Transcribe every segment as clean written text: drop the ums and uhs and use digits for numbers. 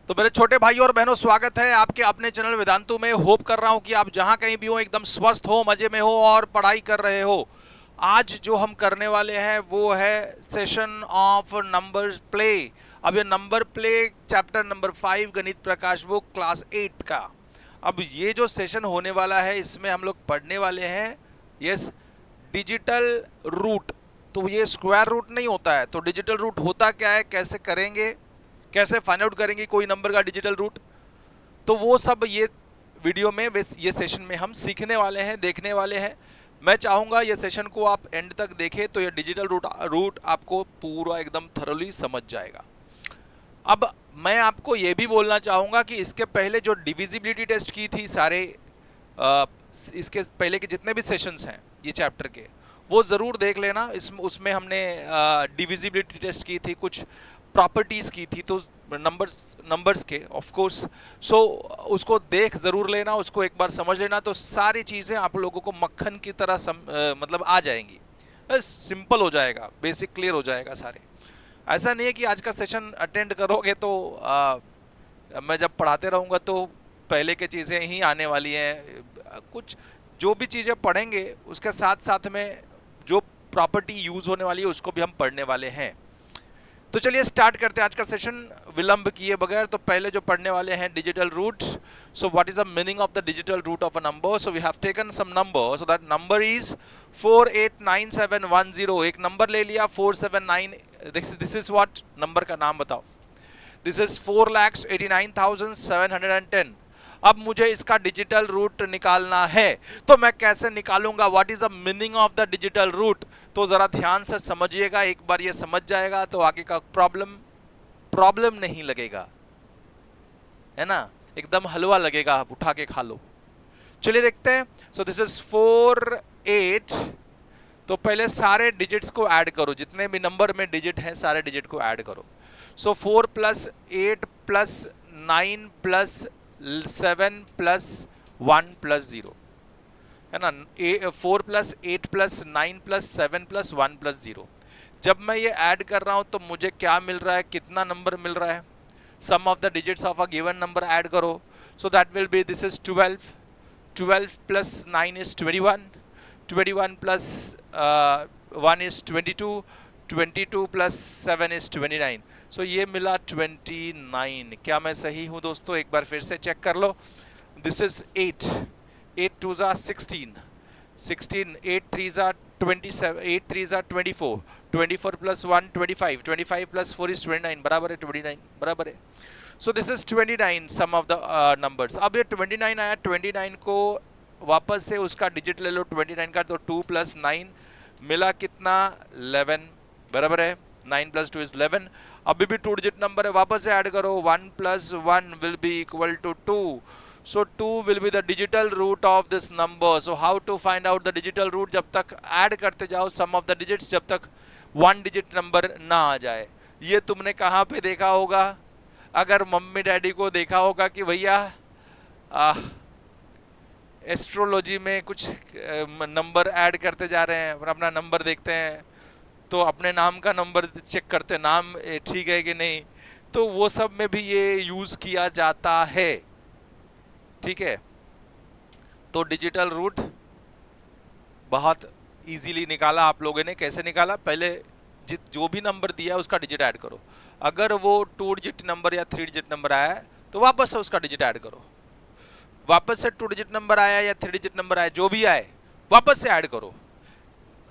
तो मेरे छोटे भाइयों और बहनों, स्वागत है आपके अपने चैनल वेदांतु में। होप कर रहा हूं कि आप जहां कहीं भी हो एकदम स्वस्थ हो, मजे में हो और पढ़ाई कर रहे हो। आज जो हम करने वाले हैं वो है सेशन ऑफ नंबर प्ले। अब ये नंबर प्ले चैप्टर नंबर 5 गणित प्रकाश बुक क्लास 8 का। अब ये जो सेशन होने वाला है इसमें हम लोग पढ़ने वाले हैं यस डिजिटल रूट। तो ये स्क्वायर रूट नहीं होता है, तो डिजिटल रूट होता क्या है, कैसे करेंगे, कैसे फाइंड आउट करेंगे कोई नंबर का डिजिटल रूट, तो वो सब ये वीडियो में ये सेशन में हम सीखने वाले हैं, देखने वाले हैं। मैं चाहूँगा ये सेशन को आप एंड तक देखें तो ये डिजिटल रूट आपको पूरा एकदम थरोली समझ जाएगा। अब मैं आपको ये भी बोलना चाहूँगा कि इसके पहले जो डिविजिबिलिटी टेस्ट की थी सारे इसके पहले के जितने भी सेशंस हैं ये चैप्टर के, वो ज़रूर देख लेना। उसमें हमने डिविजिबिलिटी टेस्ट की थी, कुछ प्रॉपर्टीज़ की थी, तो नंबर्स के ऑफ कोर्स। सो उसको देख ज़रूर लेना, उसको एक बार समझ लेना, तो सारी चीज़ें आप लोगों को मक्खन की तरह मतलब आ जाएंगी। सिंपल हो जाएगा, बेसिक क्लियर हो जाएगा सारे। ऐसा नहीं है कि आज का सेशन अटेंड करोगे तो मैं जब पढ़ाते रहूँगा तो पहले की चीज़ें ही आने वाली हैं। कुछ जो भी चीज़ें पढ़ेंगे उसके साथ साथ में जो प्रॉपर्टी यूज़ होने वाली है उसको भी हम पढ़ने वाले हैं। तो चलिए स्टार्ट करते हैं आज का सेशन विलंब किए बगैर। तो पहले जो पढ़ने वाले हैं digital root. So what is the meaning of the digital root of a number? So we have taken some number, so that number is 489710। एक नंबर ले लिया 479। दिस इज व्हाट नंबर का नाम बताओ। This is 4,89,710। अब मुझे इसका digital root निकालना है, तो मैं कैसे निकालूंगा? What is the meaning of the digital root? तो जरा ध्यान से समझिएगा, एक बार ये समझ जाएगा तो आगे का प्रॉब्लम नहीं लगेगा, है ना, एकदम हलवा लगेगा, आप उठा के खा लो। चलिए देखते हैं। सो दिस इज 48। तो पहले सारे डिजिट्स को ऐड करो, जितने भी नंबर में डिजिट हैं सारे डिजिट को ऐड करो। सो 4 + 8 + 9 + 7 + 1 + 0, है ना। 4 + 8 + 9 + 7 + 1 + 0। जब मैं ये ऐड कर रहा हूं तो मुझे क्या मिल रहा है, कितना नंबर मिल रहा है? Sum of the digits of a given number add करो। So that will be, this is 12। 12 + 9 is 21. 21 + 1 is 22. 22 + 7 is 29. सो ये मिला 29। क्या मैं सही हूं दोस्तों? एक बार फिर से चेक कर लो। This is 8। 8 2 ज़ा 16। 16 8 3 ज़ा 27। 8 3 ज़ा 24। 24 + 1 25। 25 + 4 is 29, बराबर है 29, बराबर है। So this is 29 sum of the numbers. अब ये 29 आया, 29 को वापस से उसका डिजिट ले लो 29 का, तो 2 + 9 मिला कितना? 11, बराबर है। 9 + 2 is 11। अभी भी 2 डिजिट नंबर है, वापस से ऐड करो। 1 + 1 will be equal to 2. So 2 will be the digital root of this number. So how to find out the digital root? जब तक ऐड करते जाओ sum of the digits, जब तक 1 डिजिट नंबर ना आ जाए। ये तुमने कहाँ पे देखा होगा? अगर मम्मी डैडी को देखा होगा कि भैया एस्ट्रोलॉजी में कुछ नंबर ऐड करते जा रहे हैं, अपना नंबर देखते हैं तो अपने नाम का नंबर चेक करते हैं, नाम ठीक है कि नहीं, तो वो सब में भी ये यूज किया जाता है। ठीक है, तो डिजिटल रूट बहुत इजीली निकाला आप लोगों ने। कैसे निकाला? पहले जो भी नंबर दिया उसका डिजिट ऐड करो। अगर वो 2 डिजिट नंबर या 3 डिजिट नंबर आया है तो वापस से उसका डिजिट ऐड करो। वापस से 2 डिजिट नंबर आया या 3 डिजिट नंबर आया, जो भी आए वापस से ऐड करो।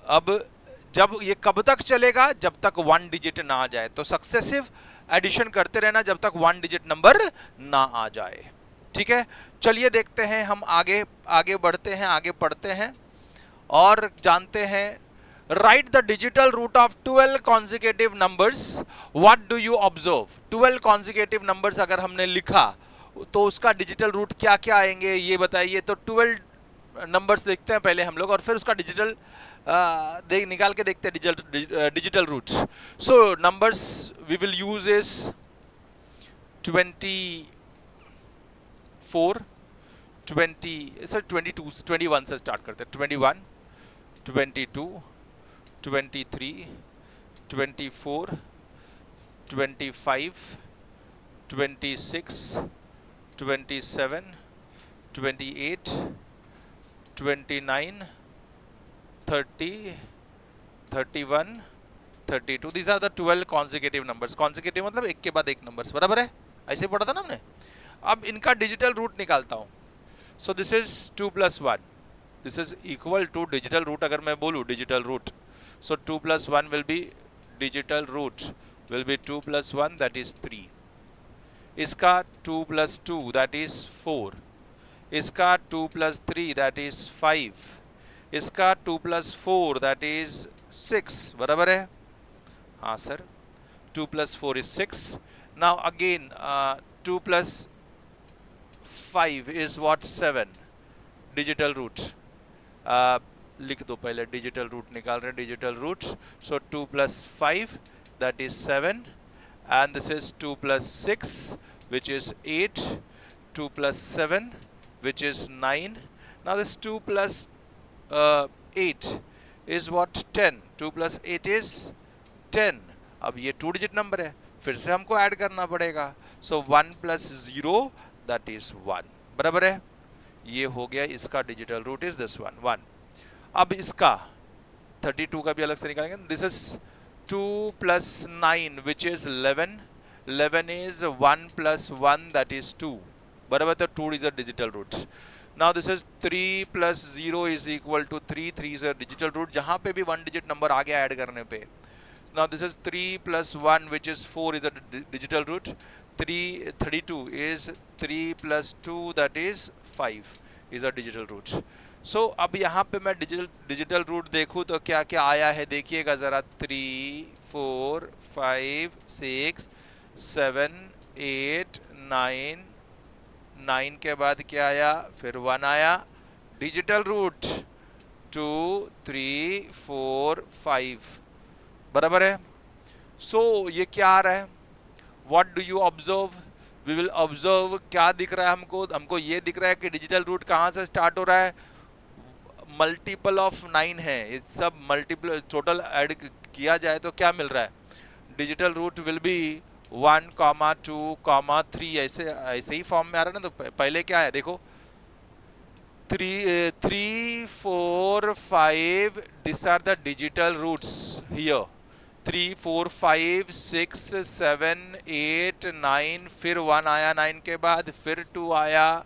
अब जब ये कब तक चलेगा? जब तक 1 डिजिट ना आ जाए। तो सक्सेसिव एडिशन करते रहना जब तक 1 डिजिट नंबर ना आ जाए। ठीक है, चलिए देखते हैं, हम आगे आगे बढ़ते हैं, आगे पढ़ते हैं और जानते हैं। Write the digital root of 12 consecutive numbers. What do you observe? 12 consecutive numbers अगर हमने लिखा तो उसका डिजिटल रूट क्या क्या आएंगे ये बताइए। तो 12 नंबर्स देखते हैं पहले हम लोग और फिर उसका डिजिटल निकाल के देखते हैं digital roots. So numbers we will use is 24, 22, 21 से स्टार्ट करते हैं। 21, 22, 23, 24, 25, 26, 27, 28, 29, 30, 31, 32. These are the 12 consecutive numbers. Consecutive मतलब एक के बाद एक numbers, बराबर है? ऐसे पढ़ा था ना हमने. अब इनका डिजिटल रूट निकालता हूँ. So this is 2 plus 1. This is equal to digital root. अगर मैं बोलूँ digital root, so 2 plus 1 will be digital root will be 2 plus 1, that is 3. इसका 2 plus 2, that is 4. इसका 2 plus 3, that is 5. इसका 2 plus 4, that is 6. बराबर है? हाँ sir. 2 plus 4 is 6. Now again 2 plus 5 is what? 7. Digital root. लिख दो पहले. Digital root निकाल रहे हैं. Digital root. So 2 plus 5, that is 7, and this is 2 plus 6, which is 8. 2 plus 7, which is 9. Now this 2 plus 8 is what? 10. 2 plus 8 is 10. अब ये 2 digit number है, फिर से हमको ऐड करना पड़ेगा. So 1 plus 0, that is 1. बराबर है? ये हो गया इसका digital root is this one 1. अब इसका 32 का भी अलग से निकालेंगे. This is 2 plus 9, which is 11. 11 is 1 plus 1, that is 2. बराबर. तो 2 is a digital root. Now this is 3 plus 0 is equal to 3. 3 is a digital root. जहाँ पे भी 1 digit नंबर आ गया ऐड करने पे. Now this is 3 plus 1, which is 4, is a digital root. 32 is 3 plus 2, that is 5, is a digital root. So अब यहाँ पे मैं डिजिटल रूट देखूँ तो क्या क्या आया है देखिएगा ज़रा. 3, 4, 5, 6, 7, 8, 9. 9 के बाद क्या आया? फिर 1 आया. Digital root 2, 3, 4, 5. बराबर है? So ये क्या आ रहा है? What do you observe? We will observe. क्या दिख रहा है हमको? हमको ये दिख रहा है कि डिजिटल रूट कहाँ से स्टार्ट हो रहा है? मल्टीपल ऑफ 9 है. ये सब मल्टीपल टोटल ऐड किया जाए तो क्या मिल रहा है? Digital root will be 1, 2, 3. ऐसे ही फॉर्म में आ रहा है ना. तो पहले क्या है देखो. 3, 4, 5. These are the digital roots here. 3, 4, 5, 6, 7, 8, 9. फिर 1 आया 9 के बाद. फिर 2 आया.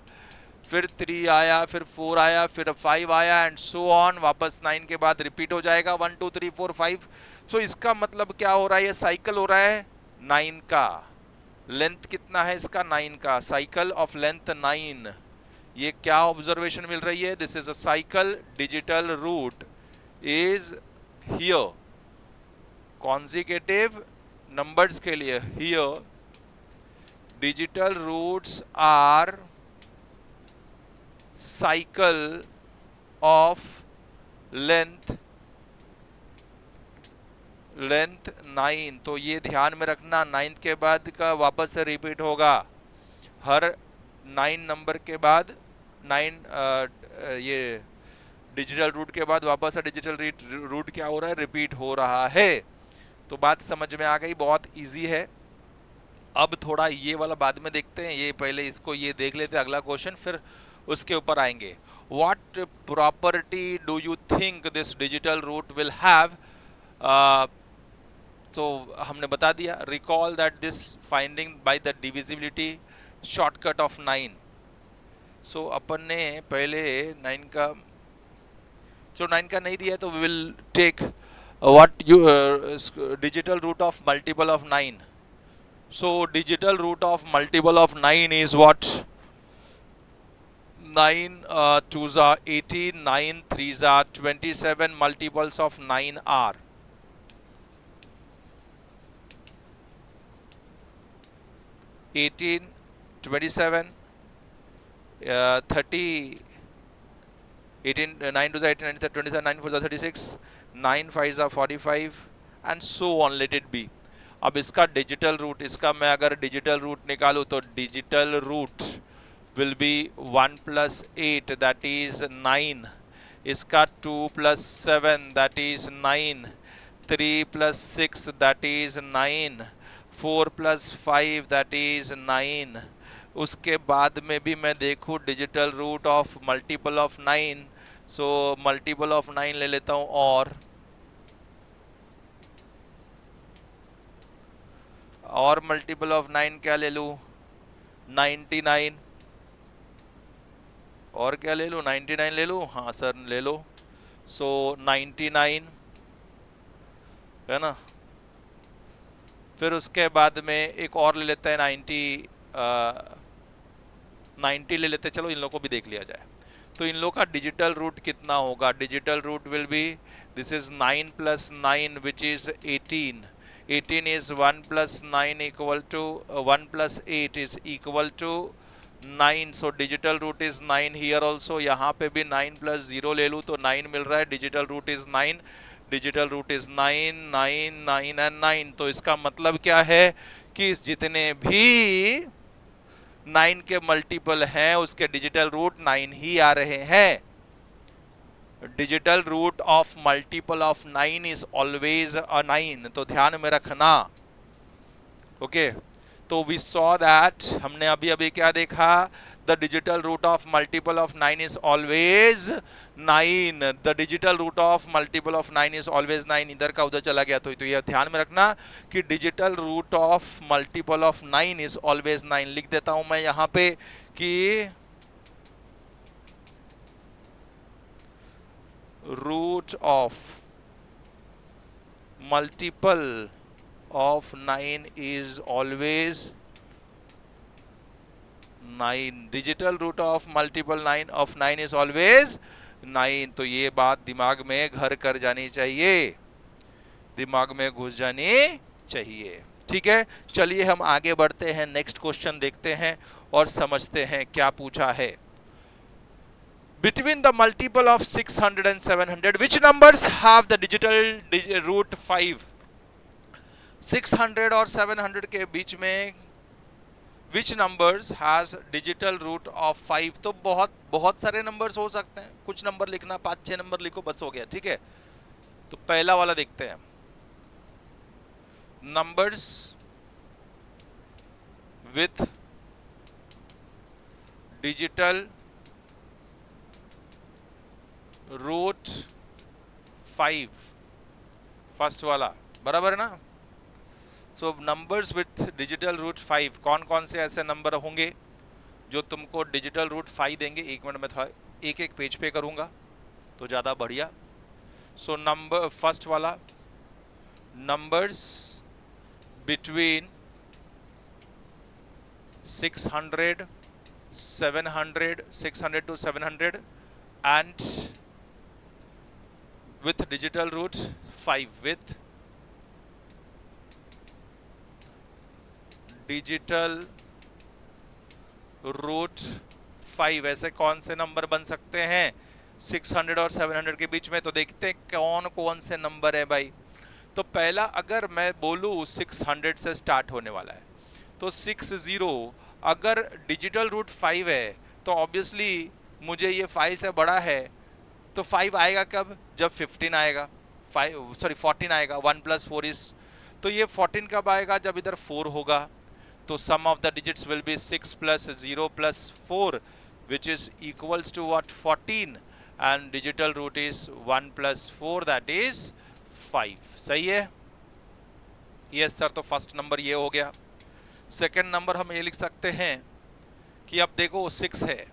फिर 3 आया. फिर 4 आया. फिर 5 आया एंड सो ऑन. वापस 9 के बाद रिपीट हो जाएगा 1, 2, 3, 4, 5. सो इसका मतलब क्या हो रहा है? ये साइकिल हो रहा है 9 का. लेंथ कितना है इसका? 9 का. Cycle of length 9. ये क्या ऑब्जर्वेशन मिल रही है? This is a cycle. Digital root is here. Consecutive numbers के लिए here digital roots are cycle of length 9. तो ये ध्यान में रखना. 9 के बाद का वापस से रिपीट होगा. हर 9 नंबर के बाद 9 ये डिजिटल रूट के बाद वापस से डिजिटल रूट क्या हो रहा है? रिपीट हो रहा है. तो बात समझ में आ गई. बहुत इजी है. अब थोड़ा ये वाला बाद में देखते हैं. ये पहले इसको ये देख लेते हैं अगला क्वेश्चन, फिर उसके ऊपर आएंगे. What property do you think this digital root will have? तो हमने बता दिया. Recall that this finding by the divisibility shortcut of 9. सो अपन ने पहले 9 का 9 का नहीं दिया तो we will take what you digital root of multiple of 9. So digital root of multiple of 9 is what? 9 2s are 18, 9 3s are 27. Multiples of 9 are 18, 27, 30. 18, 9 2s are 18, 9 27, 9 4s are 36. 9 5s are 45 and so on. Let it be. अब इसका digital root, इसका मैं अगर digital root निकालूं तो digital root will be 1 plus 8, that is 9. इसका 2 plus 7, that is 9. 3 plus 6, that is 9. 4 plus 5 that is 9। उसके बाद में भी मैं देखूं digital root of multiple of 9, so multiple of 9 ले लेता हूं। और मल्टीपल ऑफ 9 क्या ले लूं? 99। और क्या ले लूं? 99 ले लूं? हाँ सर ले लो। सो 99 है ना। फिर उसके बाद में एक और ले लेते हैं 90 ले लेते हैं। चलो इन लोगों को भी देख लिया जाए। तो इन लोगों का डिजिटल रूट कितना होगा? Digital root will be, this is 9 plus 9 which is 18। 18 is 1 plus 9 equal to 1 plus 8 is equal to 9। so digital root is 9 here also। यहाँ पे भी 9 plus 0 ले लूँ तो 9 मिल रहा है। Digital root is 9, digital root is 9 9 9 and 9। तो इसका मतलब क्या है कि जितने भी 9 के मल्टीपल हैं उसके डिजिटल रूट 9 ही आ रहे हैं। Digital root of multiple of 9 is always a 9। तो ध्यान में रखना। ओके तो वी सॉ दैट, हमने अभी अभी क्या देखा? The digital root of multiple of 9 is always 9। The digital root of multiple of 9 is always 9। इधर का उधर चला गया तो ये ध्यान में रखना कि digital root of multiple of 9 is always 9। लिख देता हूं मैं यहां पे कि root of multiple of 9 is always 9। digital root of multiple 9 of 9 is always 9। तो ये बात दिमाग में घर कर जानी चाहिए, दिमाग में घुस जानी चाहिए। ठीक है, चलिए हम आगे बढ़ते हैं, नेक्स्ट क्वेश्चन देखते हैं और समझते हैं क्या पूछा है। Between the multiple of 600 and 700, which numbers have the digital root 5? 600 और 700 के बीच में which numbers has digital root of 5? तो बहुत सारे नंबर्स हो सकते हैं, कुछ नंबर लिखना, 5-6 नंबर लिखो बस हो गया। ठीक है, तो पहला वाला देखते हैं। Numbers with digital root 5, first वाला बराबर है ना। So numbers with digital root 5, कौन कौन से ऐसे नंबर होंगे जो तुमको डिजिटल रूट 5 देंगे? एक मिनट में थोड़ा एक एक पेज पे करूंगा तो ज़्यादा बढ़िया। सो नंबर फर्स्ट वाला, numbers between 600 to 700 and with digital root 5, with digital root 5 ऐसे कौन से नंबर बन सकते हैं 600 और 700 के बीच में? तो देखते हैं कौन कौन से नंबर है भाई। तो पहला अगर मैं बोलूँ 600 से स्टार्ट होने वाला है तो 60, अगर डिजिटल रूट 5 है तो ऑब्वियसली मुझे ये 5 से बड़ा है, तो 5 आएगा कब? जब 15 आएगा, 14 आएगा। 1 + 4 इज, तो ये 14 कब आएगा? जब इधर 4 होगा। तो sum of the digits will be 6 + 0 + 4 which is equals to what? 14। And digital root is 1 + 4 that is 5। सही है? Yes sir. तो फर्स्ट नंबर ये हो गया। सेकेंड नंबर हम ये लिख सकते हैं कि अब देखो 6 है,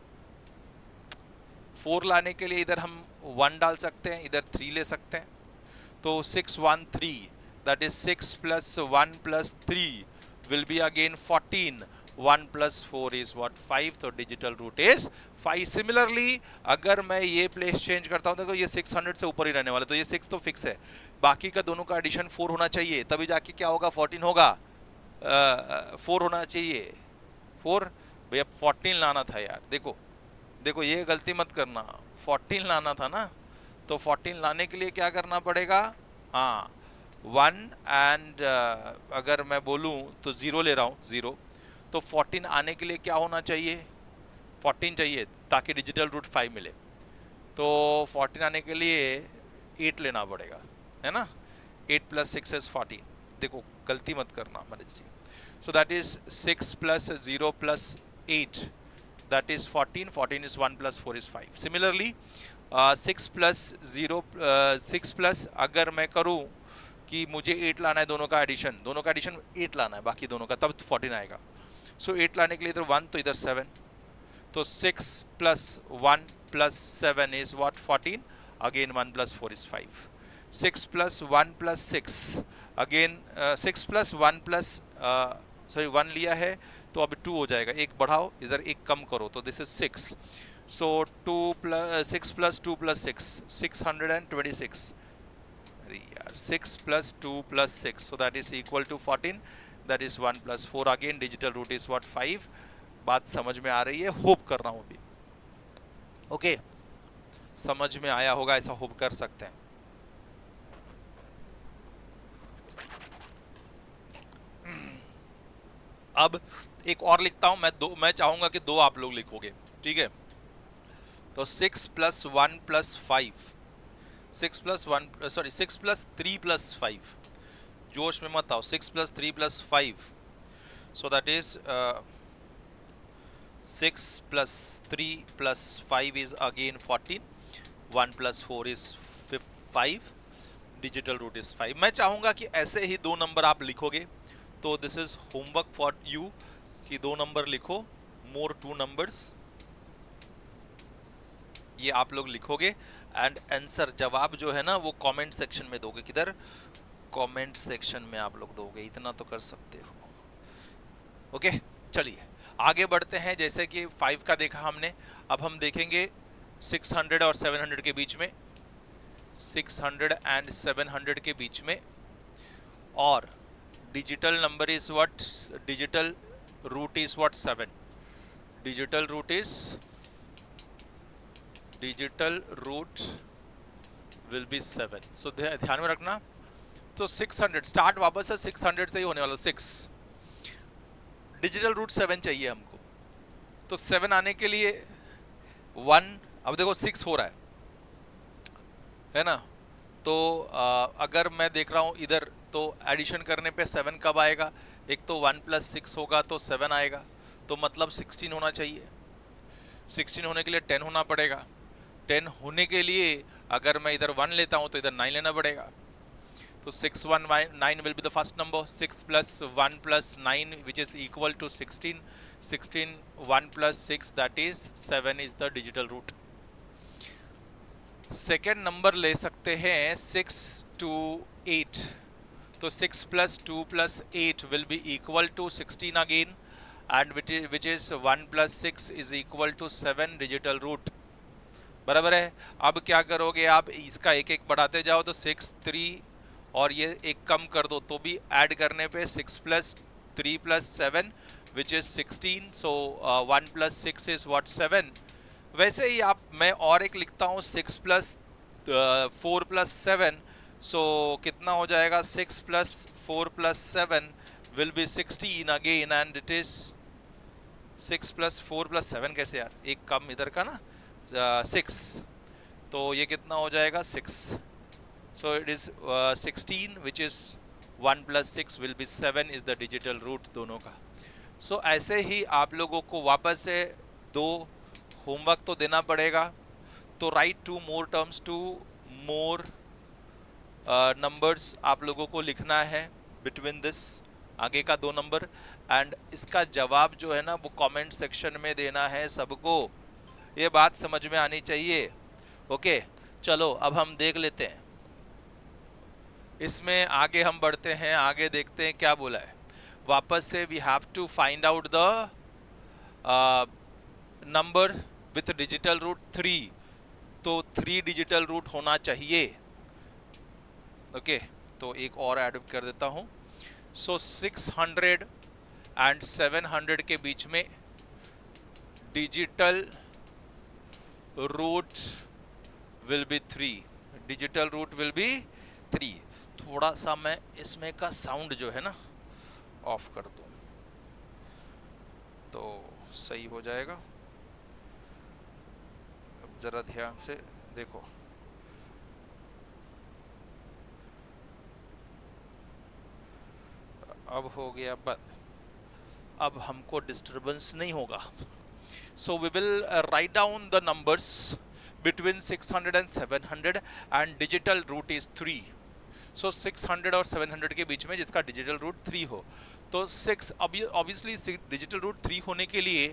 4 लाने के लिए इधर हम 1 डाल सकते हैं, इधर 3 ले सकते हैं। तो 6 1 3 that is 6 + 1 + 3 will be again 14। 1 + 4 is what? 5। तो डिजिटल रूट इज 5। सिमिलरली अगर मैं ये प्लेस चेंज करता हूं, देखो ये 600 से ऊपर ही रहने वाला, तो ये 6 तो फिक्स है, बाकी का दोनों का एडिशन 4 होना चाहिए, तभी जाके क्या होगा? 14 होगा। 4 होना चाहिए, 4 भैया 14 लाना था यार। देखो देखो ये गलती मत करना, 14 लाना था ना। तो 14 लाने के लिए क्या करना पड़ेगा? हाँ 1 एंड अगर मैं बोलूँ तो 0 ले रहा हूँ, 0। तो 14 आने के लिए क्या होना चाहिए? 14 चाहिए ताकि डिजिटल रूट 5 मिले। तो 14 आने के लिए 8 लेना पड़ेगा, है ना। 8 + 6 is 14। देखो गलती मत करना Manish ji. So that is 6 plus 0 plus 8, that is 14, 14 is 1 plus 4 is 5. Similarly 6 plus 0 6 plus अगर मैं करूं कि मुझे 8 लाना है, दोनों का एडिशन 8 लाना है बाकी दोनों का, तब 14 आएगा। सो 8 लाने के लिए इधर 1 तो इधर 7, तो 6 plus 1 plus 7 is what, 14, again 1 plus 4 is 5, 6 plus 1 plus 6 again 6 plus 1 plus sorry 1 लिया है तो अब 2 हो जाएगा, एक बढ़ाओ इधर एक कम करो तो this is 6, so 2 plus 6 plus 2 plus 6 626, अरे यार 6 plus 2 plus 6, so that is equal to 14, that is 1 plus 4, again digital root is what, 5। बात समझ में आ रही है, होप कर रहा हूं अभी, ओके समझ में आया होगा ऐसा होप कर सकते हैं। अब एक और लिखता हूं मैं चाहूंगा कि 2 आप लोग लिखोगे, ठीक है। तो 6 plus 1 plus 5, 6 plus 1 sorry 6 plus 3 plus 5, जोश में मत आओ, 6 plus 3 plus 5, so that is 6 plus 3 plus 5 is again 14, 1 plus 4 is 5, digital root is 5। मैं चाहूंगा कि ऐसे ही 2 नंबर आप लिखोगे, तो this is homework for you कि 2 नंबर लिखो, मोर 2 नंबर्स, ये आप लोग लिखोगे एंड आंसर जवाब जो है ना वो कमेंट सेक्शन में दोगे, किधर, कमेंट सेक्शन में आप लोग दोगे, इतना तो कर सकते हो। ओके चलिए आगे बढ़ते हैं, जैसे कि 5 का देखा हमने, अब हम देखेंगे 600 और 700 के बीच में, 600 एंड 700 के बीच में, और digital number is what, digital root is what, 7, digital root will be 7, so ध्यान में रखना। तो 600 स्टार्ट वापस है 600 से ही होने वाला, 6 डिजिटल रूट 7 चाहिए हमको, तो 7 आने के लिए 1, अब देखो 6 हो रहा है ना, तो अगर मैं देख रहा हूँ इधर तो एडिशन करने पे 7 कब आएगा, एक तो 1 plus 6 होगा तो 7 आएगा, तो मतलब 16 होना चाहिए, 16 होने के लिए 10 होना पड़ेगा, 10 होने के लिए अगर मैं इधर 1 लेता हूँ तो इधर 9 लेना पड़ेगा, तो 6 1 9 will be the first number, 6 plus 1 plus 9 which is equal to 16, 16 1 plus 6 that is 7 is the digital root। Second number ले सकते हैं 6 to 8, तो 6 plus 2 plus 8 will be equal to 16 again, and which is 1 plus 6 is equal to 7 digital root, बराबर है। अब क्या करोगे आप, इसका एक एक बढ़ाते जाओ, तो 6 3 और ये एक कम कर दो तो भी ऐड करने पे 6 plus 3 plus 7 which is 16, so 1 plus 6 is what, 7। वैसे ही आप, मैं और एक लिखता हूँ 6 plus 4 plus 7, सो कितना हो जाएगा, 6 plus 4 plus 7 will be 16 again, and it is 6 plus 4 plus 7 कैसे यार, एक कम इधर का ना 6, तो ये कितना हो जाएगा 6, so it is 16 which is 1 plus 6 will be 7 is the digital root दोनों का। so ऐसे ही आप लोगों को वापस से 2 होमवर्क तो देना पड़ेगा, तो राइट 2 मोर टर्म्स, 2 मोर नंबर्स आप लोगों को लिखना है बिटवीन दिस, आगे का 2 नंबर, एंड इसका जवाब जो है ना वो कमेंट सेक्शन में देना है सबको, ये बात समझ में आनी चाहिए। ओके चलो अब हम देख लेते हैं, इसमें आगे हम बढ़ते हैं, आगे देखते हैं क्या बोला है। वापस से we have to find out the number with digital root 3, तो 3 डिजिटल रूट होना चाहिए। ओके तो एक और ऐड कर देता हूं, सो 600 एंड 700 के बीच में digital root will be 3, digital root will be 3। थोड़ा सा मैं इसमें का साउंड जो है ना ऑफ कर दूं तो सही हो जाएगा। अब जरा ध्यान से देखो, अब हो गया अब हमको डिस्टरबेंस नहीं होगा. So we will write down the numbers between 600 and 700 and digital root is 3. So 600 और 700 के बीच में जिसका डिजिटल रूट 3 हो, तो 6 ऑब्वियसली डिजिटल रूट 3 होने के लिए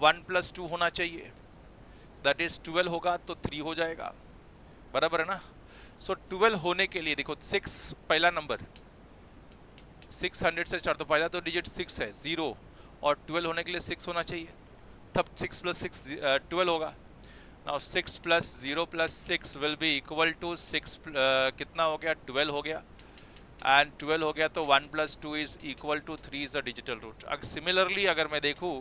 1 + 2 होना चाहिए, दैट इज 12 होगा तो 3 हो जाएगा, बराबर है ना. सो 12 होने के लिए देखो 6 पहला नंबर 600 से स्टार्ट, तो पहला तो डिजिट 6 है 0, और 12 होने के लिए 6 होना चाहिए, तब 6 + 6 12 होगा. Now 6 + 0 + 6 will be equal to 6 कितना हो गया 12 हो गया, एंड 12 हो गया तो 1 + 2 is equal to 3 is a digital root. Similarly अगर मैं देखूँ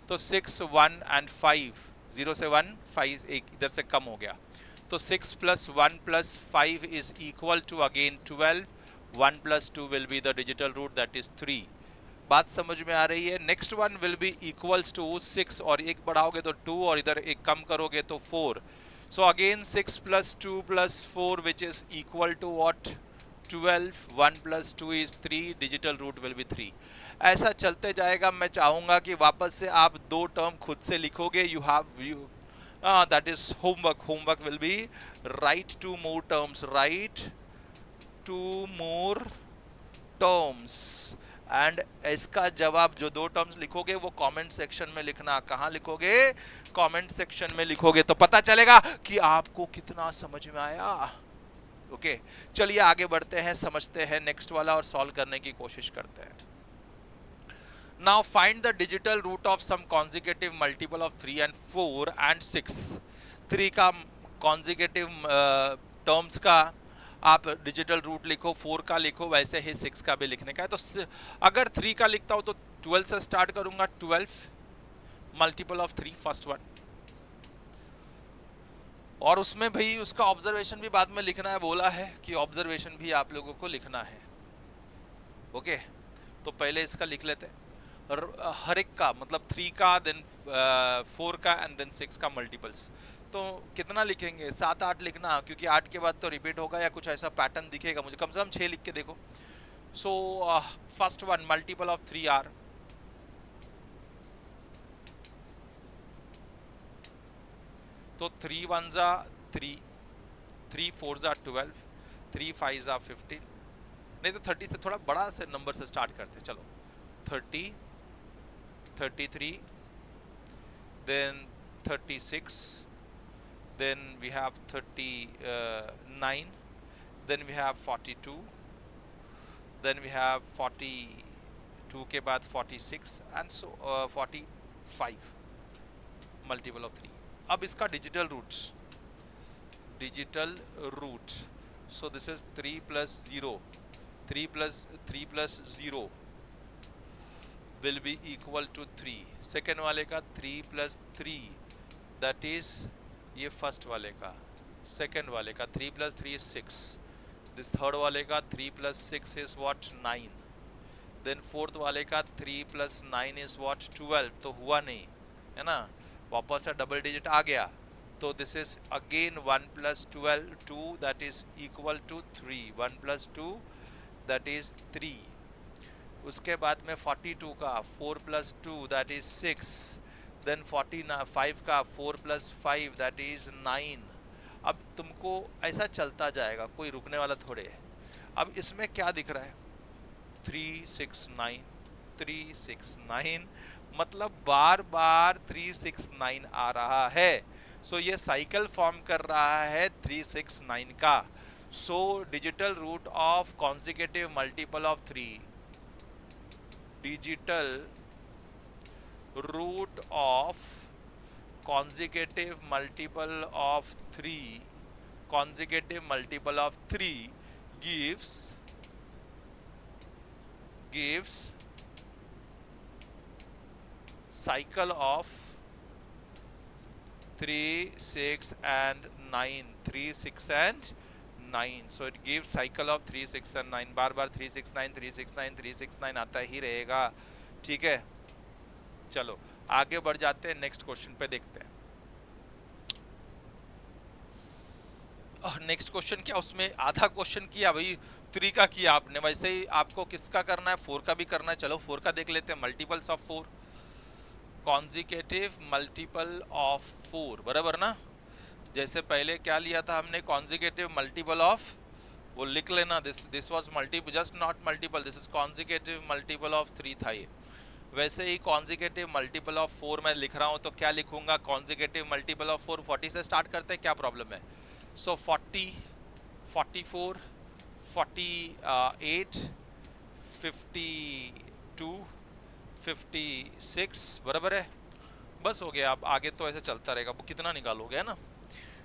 तो 6 1 एंड 5 0 से 1 5 एक इधर से कम हो गया, तो 6 + 1 + 5 is equal to again 12, 1 + 2 will be the digital root that is 3. बात समझ में आ रही है. Next one will be equals to 6, और एक बढ़ाओगे तो 2 और इधर एक कम करोगे तो 4. So again 6 + 2 + 4 which is equal to what 12, 1 + 2 is 3, digital root will be 3. ऐसा चलते जाएगा. मैं चाहूँगा कि वापस से आप 2 टर्म खुद से लिखोगे. You have that is homework will be right 2 more terms, right 2 more terms, and इसका जवाब जो 2 टर्म्स लिखोगे वो कमेंट सेक्शन में लिखना. कहाँ लिखोगे? कमेंट सेक्शन में लिखोगे, तो पता चलेगा कि आपको कितना समझ में आया. ओके, चलिए आगे बढ़ते हैं, समझते हैं नेक्स्ट वाला और सॉल्व करने की कोशिश करते हैं. Now find the digital root of some consecutive multiple of 3 and 4 and 6. 3 का कॉन्जिक्यूटिव टर्म्स का आप डिजिटल रूट लिखो, 4 का लिखो, वैसे ही 6 का भी लिखने का है. तो अगर 3 का लिखता हूं तो 12 से स्टार्ट करूंगा. 12 मल्टीपल ऑफ 3 फर्स्ट वन, और उसमें भाई उसका ऑब्जर्वेशन भी बाद में लिखना है. बोला है कि ऑब्जर्वेशन भी आप लोगों को लिखना है. ओके, तो पहले इसका लिख लेते हैं. हर एक का मतलब 3 का, देन 4 का एंड देन 6 का मल्टीपल्स. तो कितना लिखेंगे? 7-8 लिखना, क्योंकि 8 के बाद तो रिपीट होगा या कुछ ऐसा पैटर्न दिखेगा मुझे. कम से कम 6 लिख के देखो. So first one multiple of 3 are, तो 3 1s are 3, 3 4s are 12, 3 5s are 15. नहीं तो 30 से थोड़ा बड़ा से नंबर से स्टार्ट करते. चलो 30, 33, then 36, then we have 39, then we have 42, then we have 42 के बाद 46 and so 45 मल्टीपल ऑफ 3. अब इसका digital root, so this is 3 + 0, 3 + 0 will be equal to 3. Second वाले का 3 + 3 दैट इज ये फर्स्ट वाले का. सेकेंड वाले का 3 + 3 is 6. दिस थर्ड वाले का 3 + 6 is what 9. देन फोर्थ वाले का 3 + 9 is what 12. तो हुआ नहीं है ना, वापस से डबल डिजिट आ गया. तो this is again 1 + 12 2 that is equal to 3. 1 + 2 that is 3. उसके बाद में 42 का 4 + 2 दैट इज 6. देन 45 का 4 + 5 दैट इज 9. अब तुमको ऐसा चलता जाएगा, कोई रुकने वाला थोड़े है. अब इसमें क्या दिख रहा है? 3 6 9, 3 6 9, मतलब बार बार 3 6 9 आ रहा है. सो ये साइकिल फॉर्म कर रहा है 3 6 9 का. So digital root of consecutive multiple of 3, digital root of consecutive multiple of 3 consecutive multiple of 3 gives cycle of 3 6 and 9, 3 6 and 9. so it gives cycle of 3 6 and 9. बार बार 3 6 9 3 6 9 3 6 9 आता ही रहेगा. ठीक है, चलो आगे बढ़ जाते हैं, नेक्स्ट क्वेश्चन पे देखते हैं. नेक्स्ट क्वेश्चन क्या, उसमें आधा क्वेश्चन किया भाई, 3 का किया आपने, वैसे ही आपको किसका करना है, 4 का भी करना है। चलो 4 का देख लेते हैं, multiples of 4, consecutive multiple of 4, बराबर ना। जैसे पहले क्या लिया था हमने, कॉन्जिकेटिव मल्टीपल ऑफ, वो लिख लेना, this was multiple, just not multiple, this is consecutive multiple of 3 था ये। वैसे ही कॉन्जिकेटिव मल्टीपल ऑफ 4 मैं लिख रहा हूँ, तो क्या लिखूंगा, कॉन्जिकेटिव मल्टीपल ऑफ 4, 40 से स्टार्ट करते हैं, क्या प्रॉब्लम है। सो 40, 44, 48, 52, 56, बराबर है। बस हो गया, अब आगे तो ऐसे चलता रहेगा, कितना निकालोगे, है ना।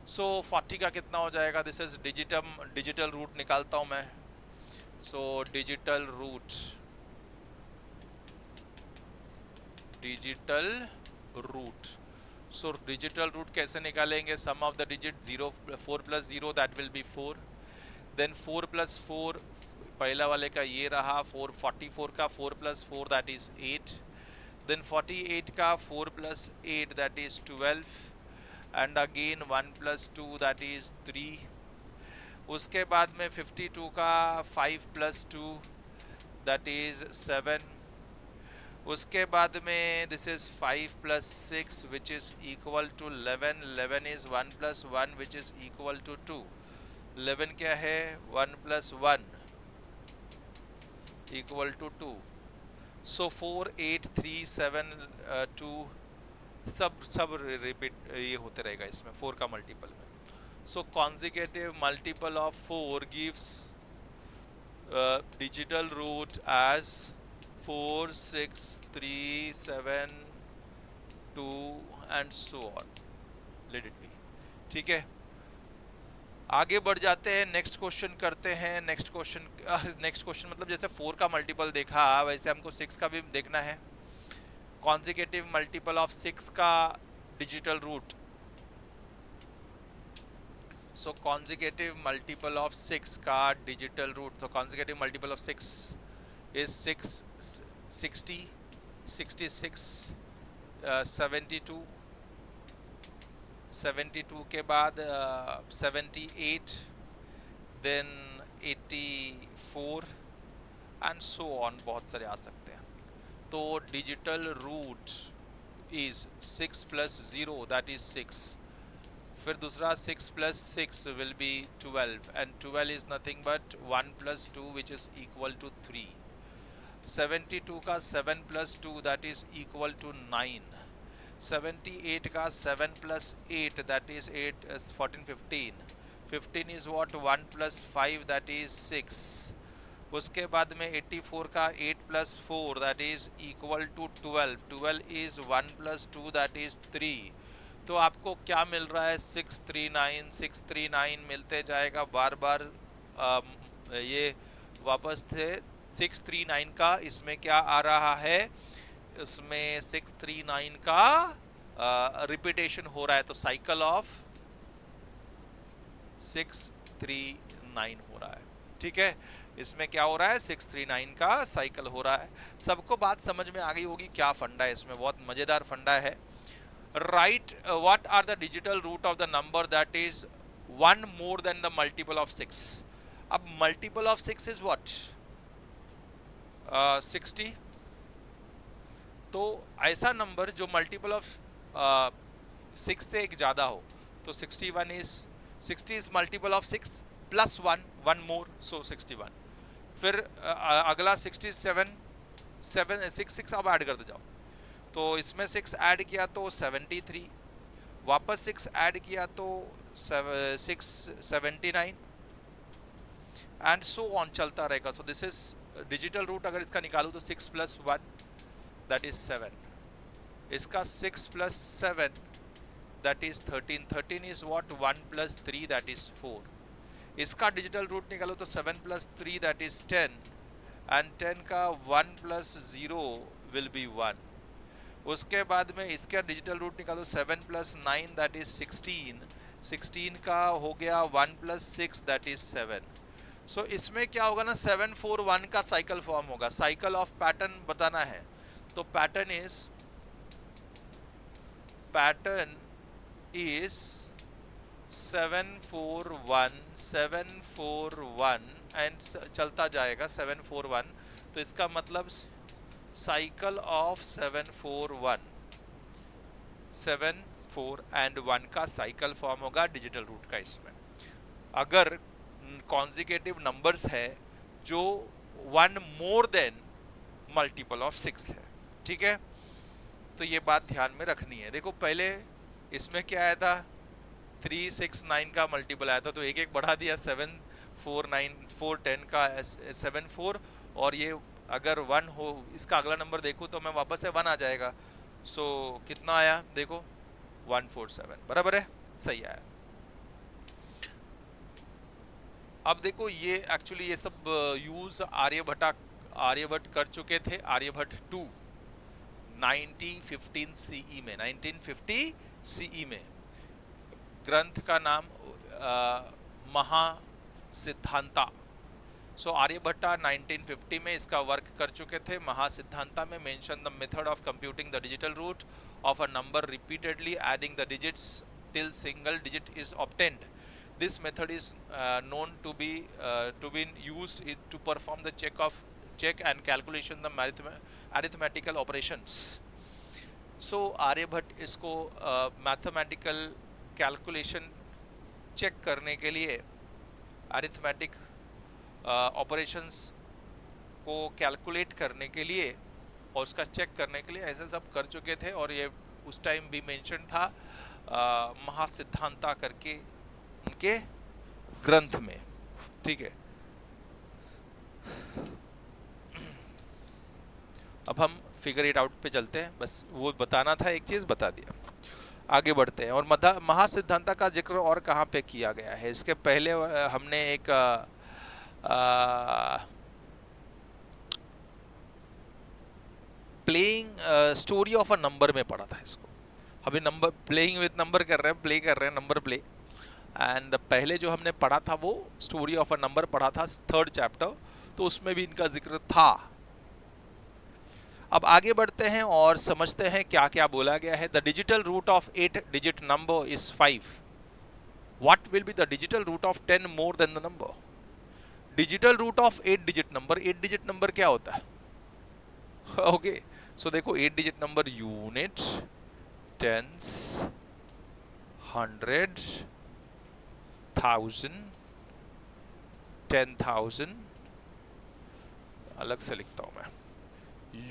सो 40 का कितना हो जाएगा, दिस इज डिजिटल रूट निकालता हूँ मैं। So digital root, so digital root कैसे निकालेंगे, sum of the digit 0, 4 plus 0 that will be 4, then 4 plus 4, पहला वाले का ये रहा 4, 44 का 4 प्लस 4 दैट इज 8, देन 48 का 4 plus 8 that is 12, and again 1 plus 2 that is 3, उसके बाद में 52 का 5 प्लस 2 दैट इज 7, उसके बाद में this is 5 plus 6 which is equal to 11, 11 is 1 plus 1 which is equal to 2, 11 क्या है, 1 प्लस 1 इक्वल टू 2, सो 4, 8, 3, 7, 2, सब रिपीट ये होते रहेगा इसमें 4 का मल्टीपल में। So consecutive multiple of 4 gives digital root as 4, 6, 3, 7, 2 and so on, let it be. ठीक है, आगे बढ़ जाते हैं, नेक्स्ट क्वेश्चन करते हैं। नेक्स्ट क्वेश्चन मतलब जैसे 4 का मल्टीपल देखा, वैसे हमको 6 का भी देखना है। कॉन्जिकेटिव मल्टीपल ऑफ 6 का digital root, so consecutive multiple of 6 का डिजिटल रूट, तो कॉन्जिकेटिव मल्टीपल ऑफ 6 इज 6, 60, 66, 72, 72 के बाद 78, देन 84 एंड सो ऑन, बहुत सारे आ सकते हैं। तो digital root is 6 plus 0 that is 6, फिर दूसरा 6 plus 6 will be 12, and 12 is nothing but 1 plus 2 which is equal to 3, 72 का 7 plus 2 that is equal to 9, 78 का 7 plus 8 that is 8, 14, 15, 15 is what, 1 plus 5 that is 6, उसके बाद में 84 का 8 plus 4 that is equal to 12, 12 is 1 plus 2 that is 3। तो आपको क्या मिल रहा है, 639, 639 मिलते जाएगा बार बार, ये वापस थे 639 का, इसमें क्या आ रहा है, इसमें 639 का रिपीटेशन हो रहा है, तो साइकिल ऑफ 639 हो रहा है। ठीक है, इसमें क्या हो रहा है, 639 का साइकिल हो रहा है। सबको बात समझ में आ गई होगी, क्या फंडा है इसमें, बहुत मजेदार फंडा है। Right what are the digital root of the number that is 1 more than the multiple of 6। अब मल्टीपल ऑफ 6 इज व्हाट, 60। तो ऐसा नंबर जो मल्टीपल ऑफ 6 से एक ज़्यादा हो, तो 61 is 60 is multiple of 6 plus 1, 1 मोर, सो 61। फिर अगला 67, 6 अब ऐड करते जाओ, तो इसमें 6 ऐड किया तो 73, वापस 6 ऐड किया तो 679 एंड सो ऑन चलता रहेगा। So this is digital root, अगर इसका निकालूँ तो 6 प्लस 1 दैट इज 7, इसका 6 plus 7 that is 13, 13 is what, 1 plus 3 that is 4, इसका डिजिटल रूट निकालो तो 7 प्लस 3 दैट इज 10, एंड 10 का 1 प्लस 0 विल बी 1, उसके बाद में इसका डिजिटल रूट निकालो 7 प्लस 9 दैट इज 16, 16 का हो गया 1 प्लस 6 दैट इज 7। सो इसमें क्या होगा ना, 7, 4, 1 का साइकिल फॉर्म होगा, साइकिल ऑफ पैटर्न बताना है। तो पैटर्न इज 7, 4, 1, 7, 4, 1 एंड चलता जाएगा 741, तो इसका मतलब साइकिल ऑफ 741, 7 4 एंड 1 का साइकिल फॉर्म होगा डिजिटल रूट का। इसमें अगर कॉन्जिक्यूटिव नंबर्स है जो 1 मोर देन मल्टीपल ऑफ 6 है, ठीक है, तो ये बात ध्यान में रखनी है। देखो पहले इसमें क्या आया था, 369 का मल्टीपल आया था, तो एक एक बढ़ा दिया, 7 4 9 4 10 का 7 4, और ये अगर 1 हो, इसका अगला नंबर देखो तो मैं वापस से 1 आ जाएगा, सो कितना आया देखो 147, बराबर है, सही आया। अब देखो ये एक्चुअली ये सब यूज आर्यभट्ट कर चुके थे, आर्यभट्ट 2 1915 सीई में, 1950 सीई में। ग्रंथ का नाम महासिद्धांता। सो आर्यभट्टा 1950 में इसका वर्क कर चुके थे। महासिद्धांता में mention the method of computing the digital root of a number repeatedly adding the digits till single digit is obtained. This method is known to be used to perform the check and calculation the arithmetical operations. So Aryabhata इसको mathematical calculation check करने के लिए, arithmetic operations को calculate करने के लिए और उसका चेक करने के लिए ऐसे सब कर चुके थे, और ये उस टाइम भी मेंशन था महासिद्धांता करके उनके ग्रंथ में, ठीक है। अब हम फिगर इट आउट पे चलते हैं, बस वो बताना था, एक चीज बता दिया, आगे बढ़ते हैं। और महासिद्धांता का जिक्र और कहाँ पे किया गया है, इसके पहले हमने एक playing story of a number में पढ़ा था इसको। अभी नंबर प्लेइंग विद नंबर कर रहे हैं, प्ले कर रहे हैं, नंबर प्ले। एंड पहले जो हमने पढ़ा था वो स्टोरी ऑफ अ नंबर पढ़ा था, 3rd चैप्टर, तो उसमें भी इनका जिक्र था। अब आगे बढ़ते हैं और समझते हैं क्या क्या बोला गया है। The digital root of 8 digit number is 5। What will be the digital root of 10 more than the number? Digital root of 8 digit number, 8 digit number क्या होता है? ओके, सो देखो 8 डिजिट नंबर यूनिट, टेंस, 100, 1000, 10,000, अलग से लिखता हूं मैं,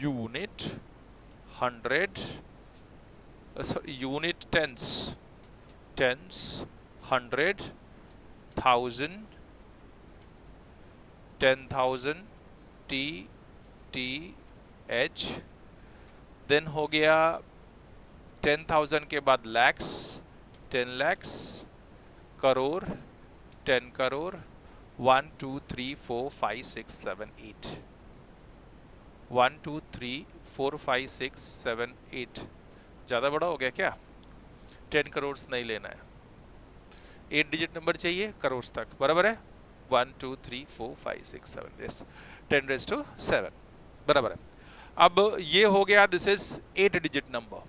unit, 100, sorry unit, tens, 100, 1000, 10,000, TH, then हो गया 10,000 के बाद लैक्स, 10 लैक्स, करोड़, 10 करोड़, 1 2 3 4 5 6 7 8, 1 2 3 4 5 6 7 8, ज़्यादा बड़ा हो गया क्या? 10 करोड़ नहीं लेना है, 8 डिजिट नंबर चाहिए करोड़ तक, बराबर है। 1 2 3 4 5 6 7, यस, 10 raised to 7, बराबर है। अब ये हो गया, दिस इज 8 डिजिट नंबर,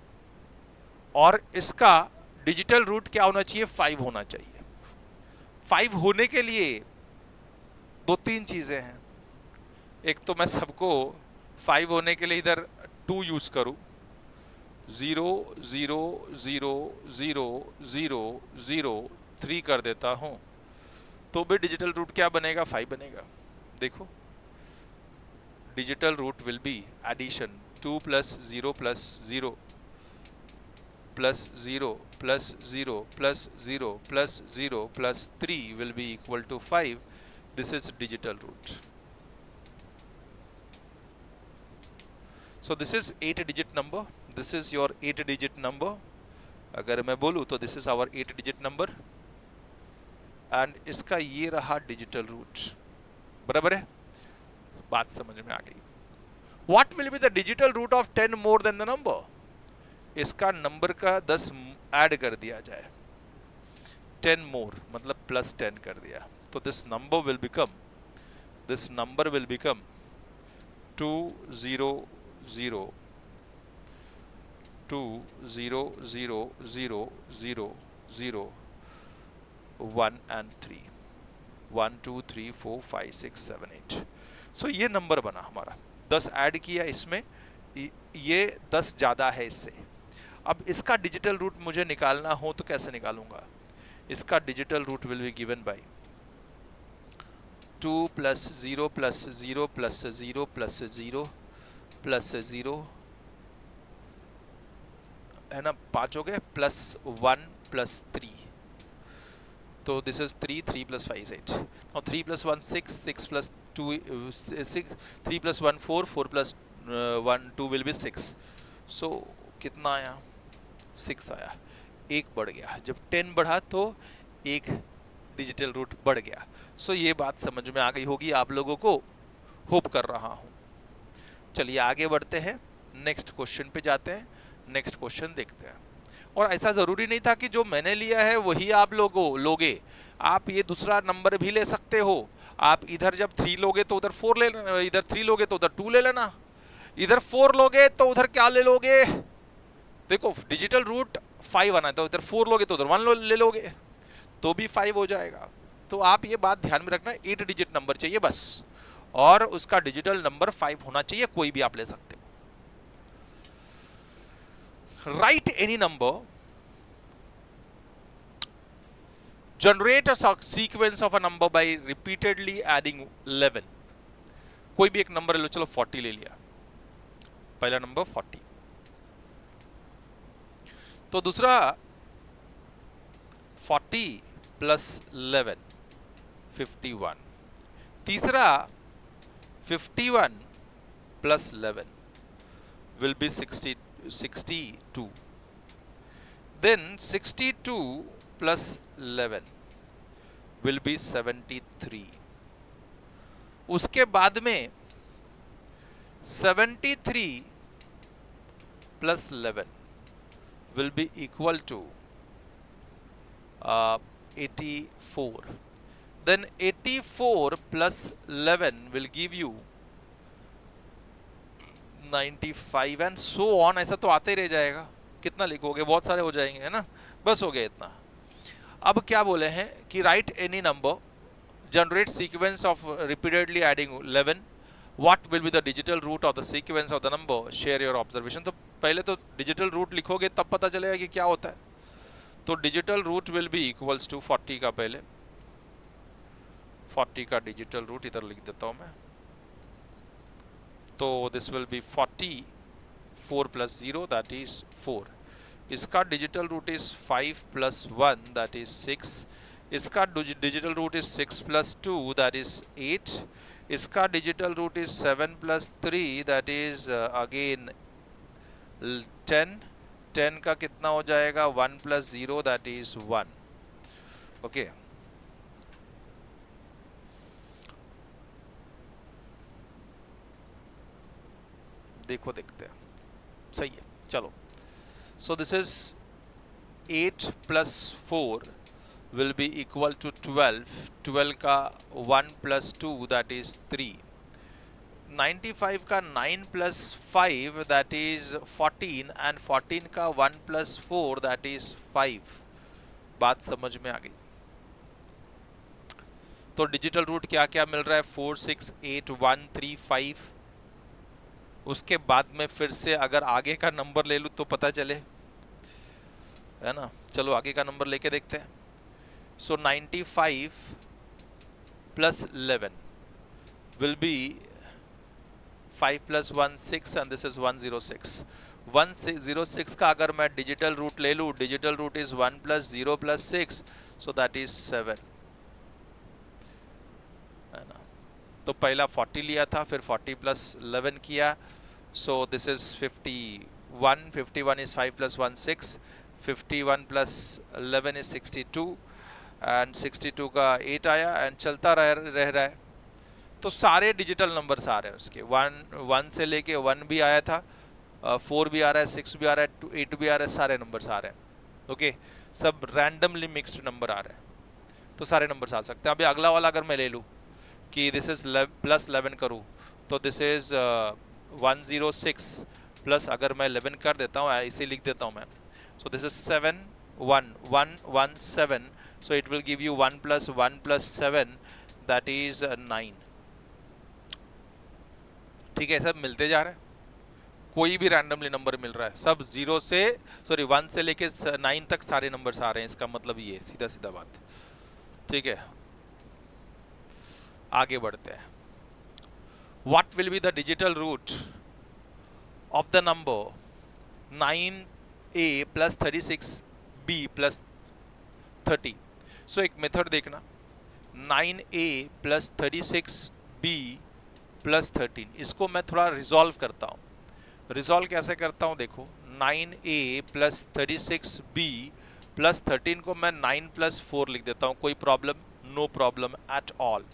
और इसका डिजिटल रूट क्या होना चाहिए? 5 होना चाहिए। 5 होने के लिए 2-3 चीजें हैं। एक तो मैं सबको 5 होने के लिए इधर 2 यूज करूं, 0 0 0 0 0 0 3 कर देता हूं, तो भी डिजिटल रूट क्या बनेगा? 5 बनेगा। देखो digital root will be addition 2 + 0 + 0 + 0 + 0 + 0 + 0 + 3 will be equal to 5. This is digital root. So this is 8 digit number. This is your 8 digit number. अगर मैं बोलूँ तो this is our 8 digit number. And इसका ये रहा डिजिटल रूट, बराबर है, बात समझ में आ गई। What will be the digital root of 10 more than the number? इसका नंबर का 10 ऐड कर दिया जाए, 10 more मतलब +10 कर दिया, तो this number will become 2 0 0 2 0 0 0 0 0 1 and 3, 1 2 3 4 5 6 7 8। सो ये नंबर बना हमारा, 10 ऐड किया इसमें, ये 10 ज़्यादा है इससे। अब इसका डिजिटल रूट मुझे निकालना हो तो कैसे निकालूंगा? इसका digital root will be given by 2 + 0 + 0 + 0 + 0 + 0 है ना, 5 हो गए, +1 + 3, तो this is 3 3 + 5 is 8। Now 3 + 1 6 6 + 2 6, 3 + 1 4 4 + 1 2 will be 6। सो कितना आया? 6 आया, एक बढ़ गया। जब 10 बढ़ा तो एक डिजिटल रूट बढ़ गया। सो ये बात समझ में आ गई होगी आप लोगों को, होप कर रहा हूं। चलिए आगे बढ़ते हैं, नेक्स्ट क्वेश्चन पे जाते हैं, नेक्स्ट क्वेश्चन देखते हैं। और ऐसा जरूरी नहीं था कि जो मैंने लिया है वही आप लोगे, आप ये दूसरा नंबर भी ले सकते हो। आप इधर जब 3 लोगे तो उधर 4 ले लेना, इधर 3 लोगे तो उधर 2 ले लेना, इधर 4 लोगे तो उधर क्या ले लोगे? देखो डिजिटल रूट 5 आना है तो इधर 4 लोगे तो उधर 1 ले लोगे, तो भी 5 हो जाएगा। तो आप ये बात ध्यान में रखना, 8 डिजिट नंबर चाहिए बस, और उसका डिजिटल नंबर 5 होना चाहिए, कोई भी आप ले सकते हो। Write any number, generate a sequence of a number by repeatedly adding 11। कोई भी एक नंबर ले लो, चलो 40 ले लिया, पहला नंबर 40, तो दूसरा 40 + 11 51, तीसरा 51 + 11 will be 62, then 62 + 11 will be 73। उसके बाद में 73 + 11 will be equal to 84, then 84 + 11 will give you 95 and so on। ऐसा तो आते ही रह जाएगा, कितना लिखोगे, बहुत सारे हो जाएंगे, है ना। बस हो गया इतना। अब क्या बोले हैं कि right any number, generate sequence of repeatedly adding 11, what will be the digital root of the sequence of the number, share your observation. तो पहले तो डिजिटल रूट लिखोगे तब पता चलेगा कि क्या होता है। तो digital root will be equals to 40 का, पहले 40 का डिजिटल रूट इधर लिख देता हूं मैं, तो this will be 40 4 + 0 that is 4, इसका digital root is 5 + 1 that is 6, इसका digital root is 6 + 2 that is 8, इसका digital root is 7 + 3 that is again 10, 10 का कितना हो जाएगा 1 + 0 दैट इज 1। ओके, देखो देखते हैं, सही है, चलो। सो this is 8 + 4 will be equal to 12, 12 का 1 + 2 that is 3, 95 का 9 + 5 that is 14 and 14 का 1 + 4 that is 5। बात समझ में आ गई। तो डिजिटल रूट क्या क्या मिल रहा है, 4 6 8 1 3 5। उसके बाद में फिर से अगर आगे का नंबर ले लूँ तो पता चले, है ना। चलो आगे का नंबर लेके देखते हैं। सो 95 + 11 will be 5 + 1 6 and this is 106। 106 का अगर मैं डिजिटल रूट ले लूँ, digital root is 1 + 0 + 6, so that is 7, है ना। तो पहला 40 लिया था, फिर 40 + 11 किया, सो this is 51, 51 is 5 + 1 6, 51 + 11 is 62 and 62 का 8 आया एंड चलता रह रहा है। तो सारे डिजिटल नंबर्स आ रहे हैं उसके, 1 से लेके 1 भी आया था, 4 भी आ रहा है, 6 भी आ रहा है, 8 भी आ रहा है, सारे नंबर्स आ रहे हैं। ओके, सब रैंडमली मिक्स्ड नंबर आ रहे हैं, तो सारे नंबर्स आ सकते हैं। अभी अगला वाला अगर मैं ले लूँ कि दिस इज +11 करूँ, तो दिस इज 106 प्लस अगर मैं 11 कर देता हूँ, इसे लिख देता हूँ मैं, सो this is 7 1 1 1 7, so it will give you 1 + 1 + 7 that is 9। ठीक है, सब मिलते जा रहे हैं, कोई भी रैंडमली नंबर मिल रहा है, सब 1 से लेके 9 तक सारे नंबर्स आ रहे हैं, इसका मतलब ये सीधा सीधा बात। ठीक है, आगे बढ़ते हैं। What will be the digital root of the number 9a plus 36b plus 30? So एक मेथड देखना, 9a प्लस 36b प्लस 13, इसको मैं थोड़ा रिजॉल्व करता हूँ। रिजॉल्व कैसे करता हूँ देखो, 9a प्लस 36b प्लस 13 को मैं 9 प्लस 4 लिख देता हूँ, कोई problem? No problem at all.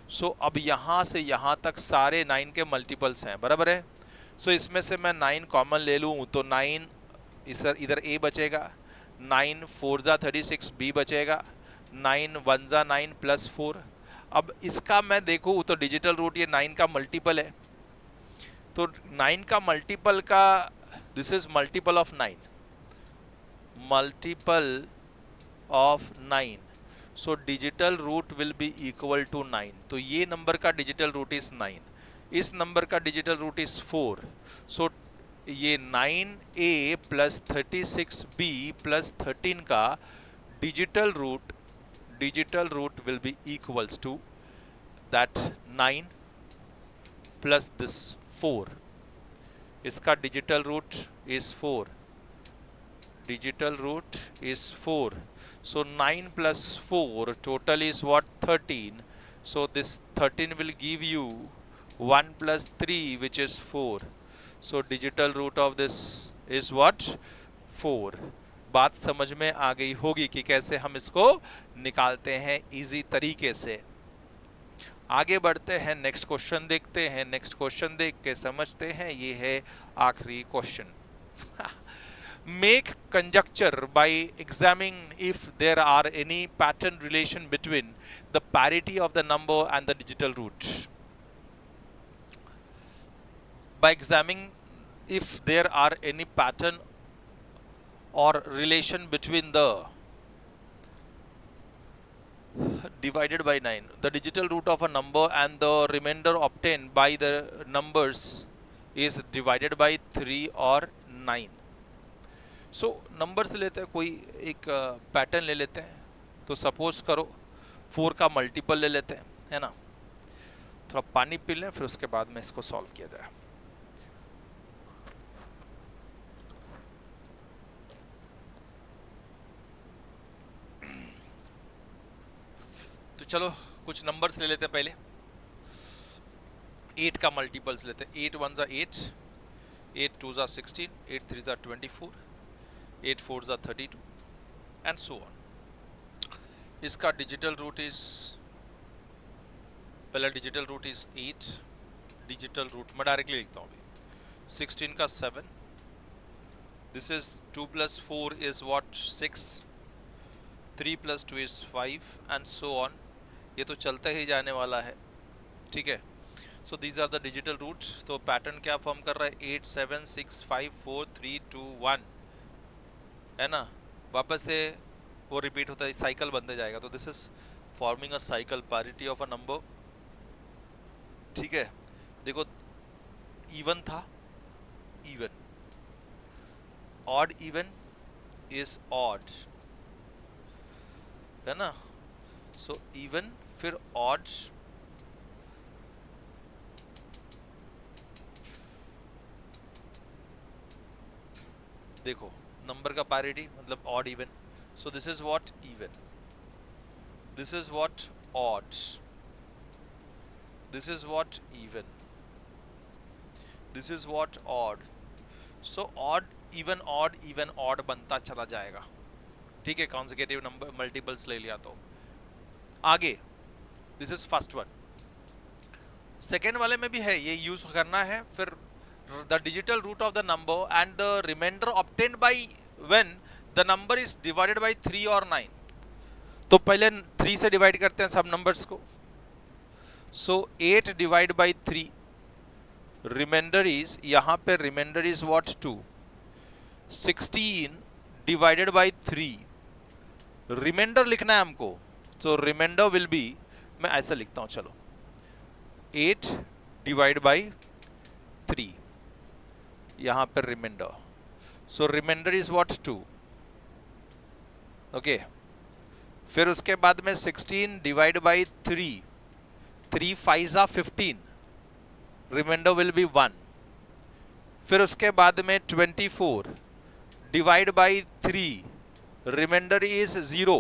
So अब यहाँ से यहाँ तक सारे 9 के मल्टीपल्स हैं, बराबर है। सो इसमें से मैं 9 कॉमन ले लूँ तो 9 इधर a बचेगा, 9 4 जा 36, b बचेगा, 9 1 जा 9 प्लस 4। अब इसका मैं देखूँ तो डिजिटल रूट ये 9 का मल्टीपल है, तो 9 का मल्टीपल का, this is multiple of 9, multiple of 9, so digital root will be equal to 9। तो ये नंबर का डिजिटल रूट इज 9, इस नंबर का डिजिटल रूट इज 4। सो ये 9a प्लस 36b प्लस 13 का digital root will be equals to that 9 plus this 4। इसका digital root is 4, digital root is 4, so 9 plus 4 total is what? 13. So this 13 will give you 1 plus 3 which is 4. So digital root of this is what? 4. बात समझ में आ गई होगी कि कैसे हम इसको निकालते हैं इजी तरीके से। आगे बढ़ते हैं, नेक्स्ट क्वेश्चन देखते हैं। नेक्स्ट क्वेश्चन देख के समझते हैं, ये है आखिरी question. Make conjecture by examining if there are any pattern relation between the parity of the number and the digital root. By examining if there are any pattern or relation between the divided by 9, the digital root of a number and the remainder obtained by the numbers is divided by 3 or 9. So numbers लेते हैं, कोई एक pattern ले लेते हैं। तो suppose करो 4 का मल्टीपल ले लेते हैं, है ना। थोड़ा पानी पी लें, फिर उसके बाद में इसको सॉल्व किया जाए। तो चलो कुछ नंबर्स ले लेते हैं पहले। 8 का मल्टीपल्स लेते हैं। 8 1 जा 8, 8 2 जा 16, 8 3 जा 24, 8 4 जा 32 एंड सो ऑन। इसका डिजिटल रूट इज, पहला digital root is 8, digital root मैं डायरेक्टली लिखता हूँ अभी। 16 का 7, this is 2 plus 4 is what? 6, 3 plus 2 is 5 and so on. ये तो चलता ही जाने वाला है, ठीक है। So these are the digital roots. तो पैटर्न क्या फॉर्म कर रहा है? 8 7 6 5 4 3 2 1, है ना। वापस से वो रिपीट होता है, साइकिल बनते जाएगा। तो this is forming a cycle, parity of a number, ठीक है। देखो इवन था, even, odd even is odd, है ना। सो इवन फिर ऑड, देखो नंबर का पैरिटी मतलब odd even. So this is what? Even, this is what? Odd, this is what? Even, this is what? Odd. So odd even odd बनता चला जाएगा, ठीक है। कॉन्सेक्यूटिव नंबर मल्टीपल्स ले लिया तो आगे, this is first one. Second वाले में भी है, ये यूज करना है। फिर the digital root of the number and the remainder obtained by when the number is divided by 3 or 9। तो पहले 3 से डिवाइड करते हैं सब नंबर्स को। So 8 divide by 3, remainder is, यहाँ पे remainder is what? 2। 16 divided by 3, remainder लिखना है हमको। तो रिमाइंडर विल बी मैं ऐसा लिखता हूँ, चलो 8 डिवाइड बाई 3, यहाँ पर remainder, so remainder is what 2, okay. फिर उसके बाद में 16 divide by 3, 3 5 15, remainder will be 1। फिर उसके बाद में 24 divide by 3, remainder is 0,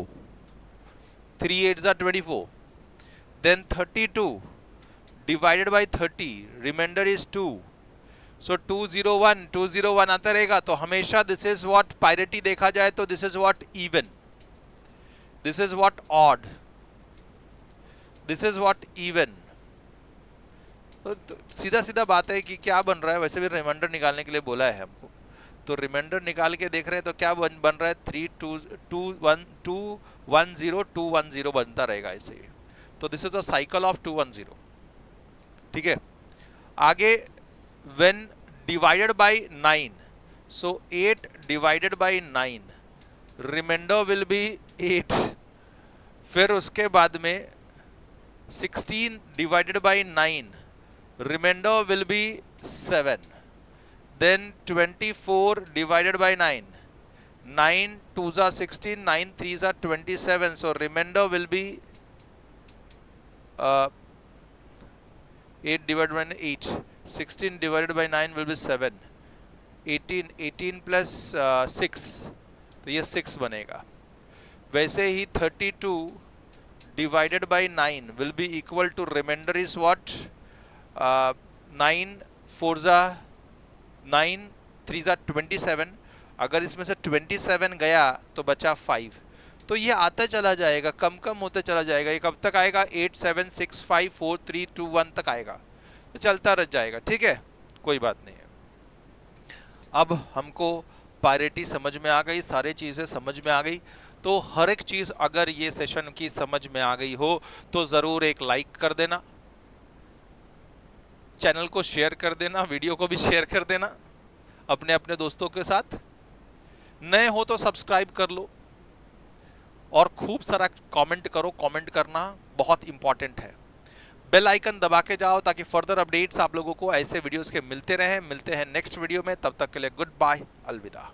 3 8 24। Then 32 divided by 30, remainder is 2, so 201 201 आता रहेगा। तो हमेशा दिस इज व्हाट पाइरिटी देखा जाए तो this is what even, this is what odd, this is what even. तो सीधा सीधा बात है कि क्या बन रहा है। वैसे भी रिमाइंडर निकालने के लिए बोला है हमको, तो रिमाइंडर निकाल के देख रहे हैं तो क्या बन रहा है, 3 2 2 1 2 1 0 2 1 0 बनता रहेगा ऐसे ही। तो this is a cycle of 2 1 0, ठीक है। आगे when divided by 9, so 8 divided by 9, remainder will be 8। फिर उसके बाद में 16 divided by 9, remainder will be 7। Then 24 divided by 9, 9 2s are 16, 9 3s are 27, so remainder will be 8 divided by 8, 16 divided by 9 will be 7, 18 18 plus 6, तो ये 6 बनेगा। वैसे ही 32 divided by 9 will be equal to remainder is what, 9 4s are 9 3s are 27, अगर इसमें से 27 गया तो बचा 5। तो ये आता चला जाएगा, कम कम होता चला जाएगा। ये कब तक आएगा, 8 7 6 5 4 3 2 1 तक आएगा, तो चलता रह जाएगा, ठीक है, कोई बात नहीं है। अब हमको पाइरिटी समझ में आ गई, सारी चीज़ें समझ में आ गई। तो हर एक चीज़ अगर ये सेशन की समझ में आ गई हो तो ज़रूर एक लाइक कर देना, चैनल को शेयर कर देना, वीडियो को भी शेयर कर देना अपने अपने दोस्तों के साथ। नए हो तो सब्सक्राइब कर लो और खूब सारा कमेंट करो, कमेंट करना बहुत इंपॉर्टेंट है। बेल आइकन दबा के जाओ ताकि फर्दर अपडेट्स आप लोगों को ऐसे वीडियोस के मिलते रहें। मिलते हैं नेक्स्ट वीडियो में, तब तक के लिए गुड बाय, अलविदा।